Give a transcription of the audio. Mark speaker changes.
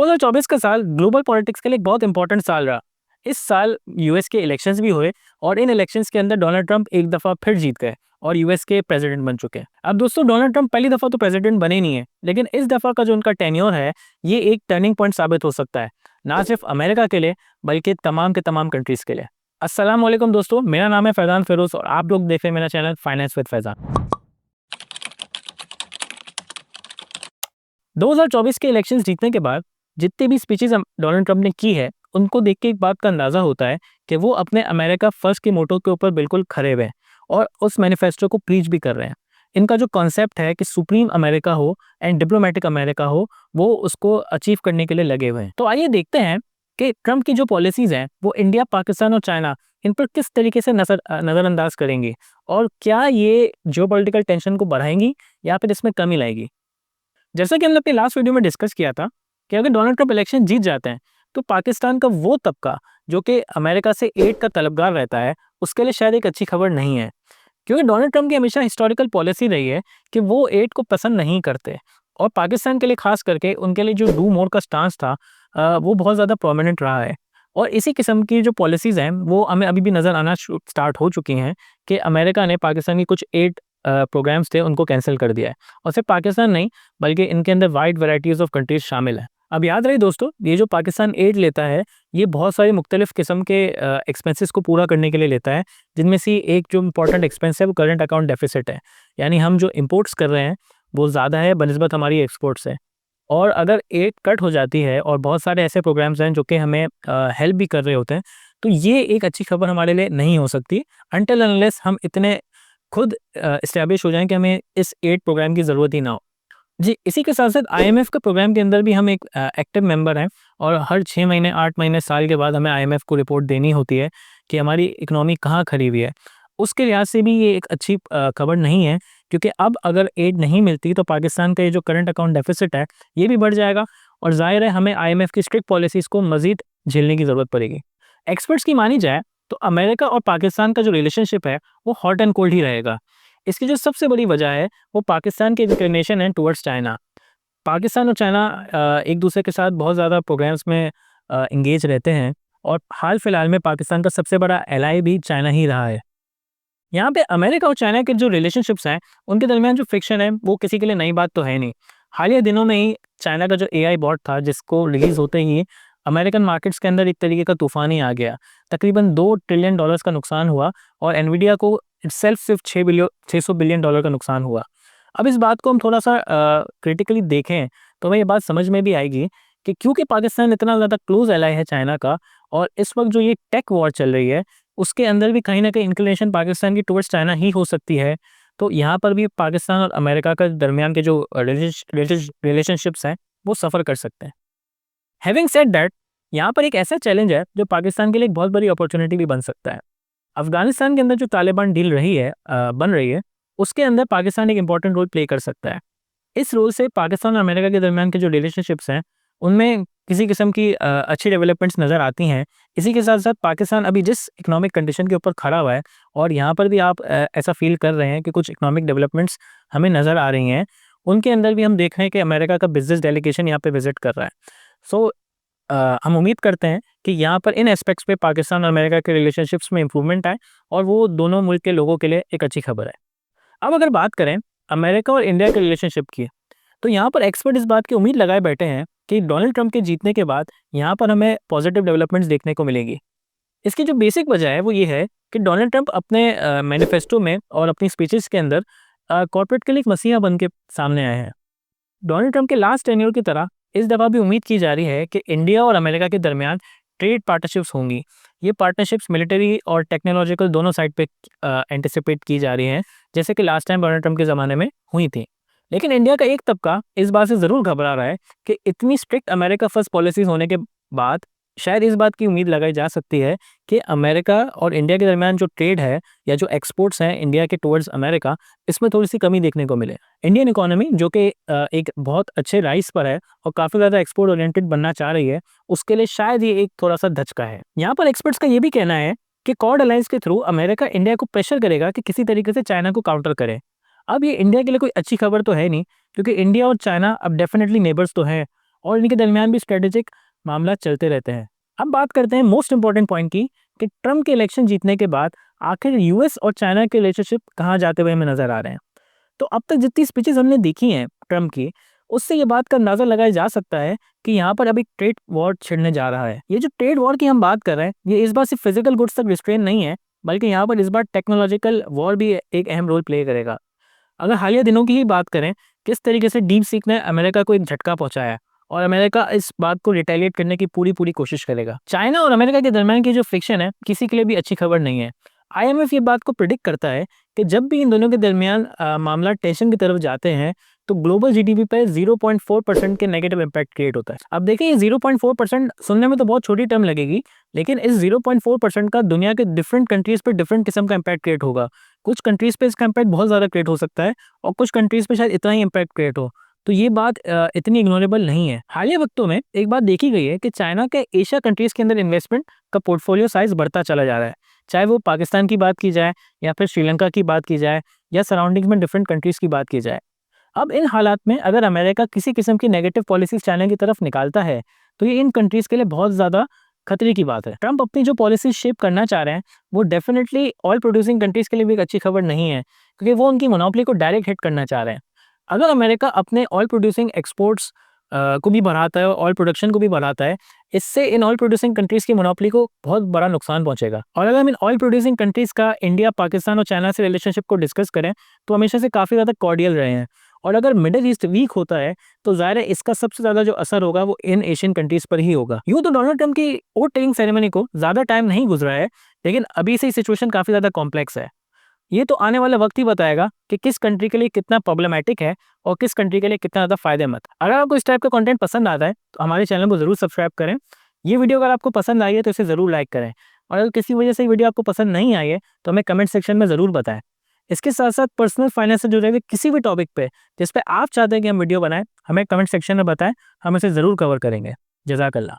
Speaker 1: 2024 का साल global politics के लिए एक बहुत इंपॉर्टेंट साल रहा। इस साल यूएस के इलेक्शंस भी हुए और इन इलेक्शंस के अंदर डोनाल्ड ट्रंप एक दफा फिर जीत गए और यूएस के प्रेसिडेंट बन चुके हैं। अब दोस्तों, डोनाल्ड ट्रंप पहली दफा तो प्रेसिडेंट बने नहीं है, लेकिन इस दफा का जो उनका टेन्योर है ये एक टर्निंग पॉइंट साबित हो सकता है, ना सिर्फ अमेरिका के लिए बल्कि तमाम के तमाम कंट्रीज के लिए। अस्सलाम वालेकुम दोस्तों, मेरा नाम है फैजान फिरोज और आप लोग देख रहे हैं मेरा चैनल फाइनेंस विद फैजान। 2024 के इलेक्शंस जीतने के बाद जितनी भी स्पीचेस डोनाल्ड ट्रंप ने की है, उनको देख के एक बात का अंदाजा होता है कि वो अपने अमेरिका फर्स्ट के मोटो के ऊपर बिल्कुल खरे हुए हैं और उस मैनिफेस्टो को प्रीच भी कर रहे हैं। इनका जो कॉन्सेप्ट है कि सुप्रीम अमेरिका हो एंड डिप्लोमेटिक अमेरिका हो, वो उसको अचीव करने के लिए लगे हुए हैं। तो आइए देखते हैं कि ट्रंप की जो पॉलिसीज हैं वो इंडिया, पाकिस्तान और चाइना इन पर किस तरीके से नजरअंदाज करेंगी और क्या ये जियोपॉलिटिकल टेंशन को बढ़ाएंगी या फिर इसमें कमी लाएगी। जैसा कि हमने अपनी लास्ट वीडियो में डिस्कस किया था कि अगर डोनाल्ड ट्रंप इलेक्शन जीत जाते हैं तो पाकिस्तान का वो तबका जो कि अमेरिका से एड का तलबगार रहता है, उसके लिए शायद एक अच्छी खबर नहीं है, क्योंकि डोनाल्ड ट्रंप की हमेशा हिस्टोरिकल पॉलिसी रही है कि वो एड को पसंद नहीं करते और पाकिस्तान के लिए खास करके उनके लिए जो डू मोर का स्टांस था वो बहुत ज़्यादा प्रोमिनेंट रहा है। और इसी किस्म की जो पॉलिसीज़ हैं वो हमें अभी भी नज़र आना स्टार्ट हो चुकी हैं कि अमेरिका ने पाकिस्तान की कुछ एड प्रोग्राम्स थे उनको कैंसिल कर दिया है। और सिर्फ पाकिस्तान नहीं बल्कि इनके अंदर वाइड वैराइटीज़ ऑफ कंट्रीज शामिल हैं। अब याद रहे दोस्तों, ये जो पाकिस्तान एड लेता है ये बहुत सारी मुख्तलिफ किस्म के एक्सपेंसेस को पूरा करने के लिए लेता है, जिनमें से एक जो इंपॉर्टेंट एक्सपेंस है वो करंट अकाउंट डेफिसिट है। यानी हम जो इम्पोर्ट्स कर रहे हैं वो ज़्यादा है बनस्बत हमारी एक्सपोर्ट्स है। और अगर एड कट हो जाती है और बहुत सारे ऐसे प्रोग्राम्स हैं जो कि हमें हेल्प भी कर रहे होते हैं, तो ये एक अच्छी खबर हमारे लिए नहीं हो सकती अनटिल अनलेस हम इतने खुद इस्टेब्लिश हो जाएं कि हमें इस एड प्रोग्राम की ज़रूरत ही ना हो। जी, इसी के साथ-साथ आईएमएफ के प्रोग्राम के अंदर भी हम एक एक्टिव मेंबर हैं और हर 6 महीने, 8 महीने, साल के बाद हमें आईएमएफ को रिपोर्ट देनी होती है कि हमारी इकोनॉमी कहाँ खड़ी हुई है। उसके लिहाज से भी ये एक अच्छी खबर नहीं है, क्योंकि अब अगर एड नहीं मिलती तो पाकिस्तान का ये जो करंट अकाउंट डेफिसिट है, ये भी बढ़ जाएगा और ज़ाहिर है हमें आईएमएफ की स्ट्रिक्ट पॉलिसीज़ को मज़ीद झेलने की ज़रूरत पड़ेगी। एक्सपर्ट्स की मानी जाए तो अमेरिका और पाकिस्तान का जो रिलेशनशिप है, वो हॉट एंड कोल्ड ही रहेगा। इसकी जो सबसे बड़ी वजह है वो पाकिस्तान की इंक्लिनेशन है टुवर्ड्स चाइना। पाकिस्तान और चाइना एक दूसरे के साथ बहुत ज़्यादा प्रोग्राम्स में एंगेज रहते हैं और हाल फिलहाल में पाकिस्तान का सबसे बड़ा एलाई भी चाइना ही रहा है। यहाँ पे अमेरिका और चाइना के जो रिलेशनशिप्स हैं उनके दरमियान जो फ्रिक्शन है वो किसी के लिए नई बात तो है नहीं। हालिया दिनों में ही चाइना का जो एआई बॉट था जिसको रिलीज होते ही अमेरिकन मार्केट्स के अंदर एक तरीके का तूफान ही आ गया। तकरीबन $2 ट्रिलियन का नुकसान हुआ और एनवीडिया को इटसेल्फ सिर्फ 600 बिलियन डॉलर का नुकसान हुआ। अब इस बात को हम थोड़ा सा क्रिटिकली देखें तो हमें ये बात समझ में भी आएगी कि क्योंकि पाकिस्तान इतना ज़्यादा क्लोज एलाई है चाइना का और इस वक्त जो ये टेक वॉर चल रही है उसके अंदर भी कहीं न कहीं इंक्लिनेशन पाकिस्तान की टुवर्ड्स चाइना ही हो सकती है। तो यहाँ पर भी पाकिस्तान और अमेरिका के दरमियान के जो रिलेशनशिप्स हैं, वो सफ़र कर सकते हैं। हैविंग सेड दैट, यहाँ पर एक ऐसा चैलेंज है जो पाकिस्तान के लिए एक बहुत बड़ी अपॉर्चुनिटी भी बन सकता है। अफ़गानिस्तान के अंदर जो तालिबान डील बन रही है, उसके अंदर पाकिस्तान एक इम्पॉर्टेंट रोल प्ले कर सकता है। इस रोल से पाकिस्तान और अमेरिका के दरमियान के जो रिलेशनशिप्स हैं, उनमें किसी किस्म की अच्छी डेवलपमेंट्स नज़र आती हैं। इसी के साथ-साथ पाकिस्तान अभी जिस इकोनॉमिक कंडीशन के ऊपर खड़ा हुआ है और यहाँ पर भी आप ऐसा फ़ील कर रहे हैं कि कुछ इकोनॉमिक डेवलपमेंट्स हमें नज़र आ रही हैं, उनके अंदर भी हम देख रहे हैं कि अमेरिका का बिज़नेस डेलीगेशन यहाँ पे विज़िट कर रहा है। सो हम उम्मीद करते हैं कि यहाँ पर इन एस्पेक्ट्स पे पाकिस्तान और अमेरिका के रिलेशनशिप्स में इम्प्रूवमेंट आए और वो दोनों मुल्क के लोगों के लिए एक अच्छी खबर है। अब अगर बात करें अमेरिका और इंडिया के रिलेशनशिप की, तो यहाँ पर एक्सपर्ट इस बात की उम्मीद लगाए बैठे हैं कि डोनाल्ड ट्रंप के जीतने के बाद यहाँ पर हमें पॉजिटिव डेवलपमेंट्स देखने को मिलेगी। इसकी जो बेसिक वजह है वो ये है कि डोनाल्ड ट्रंप अपने मैनिफेस्टो में और अपनी स्पीचेस के अंदर कॉर्पोरेट के लिए एक मसीहा बन के सामने आए हैं। डोनाल्ड ट्रंप के लास्ट टेन्योर की तरह इस दफ़ा भी उम्मीद की जा रही है कि इंडिया और अमेरिका के दरमियान ट्रेड पार्टनरशिप्स होंगी। ये पार्टनरशिप्स मिलिट्री और टेक्नोलॉजिकल दोनों साइड पे एंटिसिपेट की जा रही हैं, जैसे कि लास्ट टाइम डोनाल्ड ट्रंप के ज़माने में हुई थी। लेकिन इंडिया का एक तबका इस बात से ज़रूर घबरा रहा है कि इतनी स्ट्रिक्ट अमेरिका फर्स्ट पॉलिसीज़ होने के बाद शायद इस बात की उम्मीद लगाई जा सकती है कि अमेरिका और इंडिया के दरमियान जो ट्रेड है या जो एक्सपोर्ट्स हैं इंडिया के टुवर्ड्स अमेरिका, इसमें थोड़ी-सी कमी देखने को मिले। इंडियन इकोनॉमी जो कि एक बहुत अच्छे राइज़ पर है और काफ़ी ज़्यादा एक्सपोर्ट ओरिएंटेड बनना चाह रही है, उसके लिए शायद ये एक थोड़ा-सा धचका है। यहाँ पर एक्सपर्ट्स का ये भी कहना है कि क्वाड अलायंस के थ्रू अमेरिका इंडिया को प्रेशर करेगा कि किसी तरीके से चाइना को काउंटर करे। अब ये इंडिया के लिए कोई अच्छी खबर तो है नहीं, क्योंकि इंडिया और चाइना अब डेफिनेटली नेबर्स तो हैं और इनके दरमियान भी स्ट्रेटेजिक मामला चलते रहते हैं। अब बात करते हैं मोस्ट इंपॉर्टेंट पॉइंट की कि ट्रंप के इलेक्शन जीतने के बाद आखिर यूएस और चाइना के रिलेशनशिप कहाँ जाते हुए हमें नजर आ रहे हैं। तो अब तक जितनी स्पीचेस हमने देखी हैं ट्रंप की, उससे ये बात का अंदाजा लगाया जा सकता है कि यहाँ पर अभी ट्रेड वॉर छिड़ने जा रहा है। ये जो ट्रेड वॉर की हम बात कर रहे हैं, ये इस बार सिर्फ फिजिकल गुड्स तक रिस्ट्रेन नहीं है, बल्कि यहाँ पर इस बार टेक्नोलॉजिकल वॉर भी एक अहम रोल प्ले करेगा। अगर हालिया दिनों की ही बात करें, किस तरीके से डीप सीक ने अमेरिका को एक झटका पहुंचाया और अमेरिका इस बात को रिटेलिएट करने की पूरी पूरी कोशिश करेगा। चाइना और अमेरिका के दरमियान की जो फ्रिक्शन है, किसी के लिए भी अच्छी खबर नहीं है। आईएमएफ ये बात को प्रिडिक्ट करता है कि जब भी इन दोनों के दरमियान मामला टेंशन की तरफ जाते हैं, तो ग्लोबल जीडीपी पर 0.4% के नेगेटिव इम्पैक्ट क्रिएट होता है। अब देखिए, ये 0.4% सुनने में तो बहुत छोटी टर्म लगेगी, लेकिन इस 0.4% का दुनिया के डिफरेंट कंट्रीज पे डिफरेंट किस्म का इम्पैक्ट क्रिएट होगा। कुछ कंट्रीज पे इसका इम्पैक्ट बहुत ज़्यादा क्रिएट हो सकता है और कुछ कंट्रीज पे शायद इतना ही इम्पैक्ट क्रिएट हो। तो ये बात इतनी इग्नोरेबल नहीं है। हालिया वक्तों में एक बात देखी गई है कि चाइना के एशिया कंट्रीज के अंदर इन्वेस्टमेंट का पोर्टफोलियो साइज बढ़ता चला जा रहा है। चाहे वो पाकिस्तान की बात की जाए या फिर श्रीलंका की बात की जाए या सराउंडिंग्स में डिफरेंट कंट्रीज की बात की जाए। अब इन हालात में अगर अमेरिका किसी किस्म की नेगेटिव पॉलिसीज चाइना की तरफ निकालता है, तो ये इन कंट्रीज के लिए बहुत ज़्यादा खतरे की बात है। ट्रंप अपनी जो पॉलिसी शेप करना चाह रहे हैं, वो डेफिनेटली ऑयल प्रोड्यूसिंग कंट्रीज के लिए भी एक अच्छी खबर नहीं है, क्योंकि वो उनकी मोनोपोली को डायरेक्ट हिट करना चाह रहे हैं। अगर अमेरिका अपने ऑयल प्रोड्यूसिंग एक्सपोर्ट्स को भी बढ़ाता है और ऑयल प्रोडक्शन को भी बढ़ाता है, इससे इन ऑयल प्रोड्यूसिंग कंट्रीज की मोनोपोली को बहुत बड़ा नुकसान पहुंचेगा। और अगर हम इन ऑयल प्रोड्यूसिंग कंट्रीज का इंडिया, पाकिस्तान और चाइना से रिलेशनशिप को डिस्कस करें, तो हमेशा से काफ़ी ज़्यादा कॉर्डियल रहे हैं। और अगर मिडिल ईस्ट वीक होता है, तो ज़ाहिर है इसका सबसे ज़्यादा जो असर होगा वो इन एशियन कंट्रीज पर ही होगा। यूँ तो डोनाल्ड ट्रंप की वोट टेकिंग सेरेमनी को ज़्यादा टाइम नहीं गुजरा है, लेकिन अभी से सिचुएशन काफ़ी ज़्यादा कॉम्प्लेक्स है। ये तो आने वाला वक्त ही बताएगा कि किस कंट्री के लिए कितना प्रॉब्लमैटिक है और किस कंट्री के लिए कितना ज़्यादा फायदेमंद। अगर आपको इस टाइप का कंटेंट पसंद आता है, तो हमारे चैनल को ज़रूर सब्सक्राइब करें। ये वीडियो अगर आपको पसंद आई है, तो इसे ज़रूर लाइक करें, और अगर किसी वजह से ये वीडियो आपको पसंद नहीं आई है, तो हमें कमेंट सेक्शन में ज़रूर बताएं। इसके साथ साथ पर्सनल फाइनेंस से जुड़े हुए किसी भी टॉपिक पे जिस पे आप चाहते हैं कि हम वीडियो बनाएं, हमें कमेंट सेक्शन में बताएं, हम इसे ज़रूर कवर करेंगे। जज़ाकल्लाह।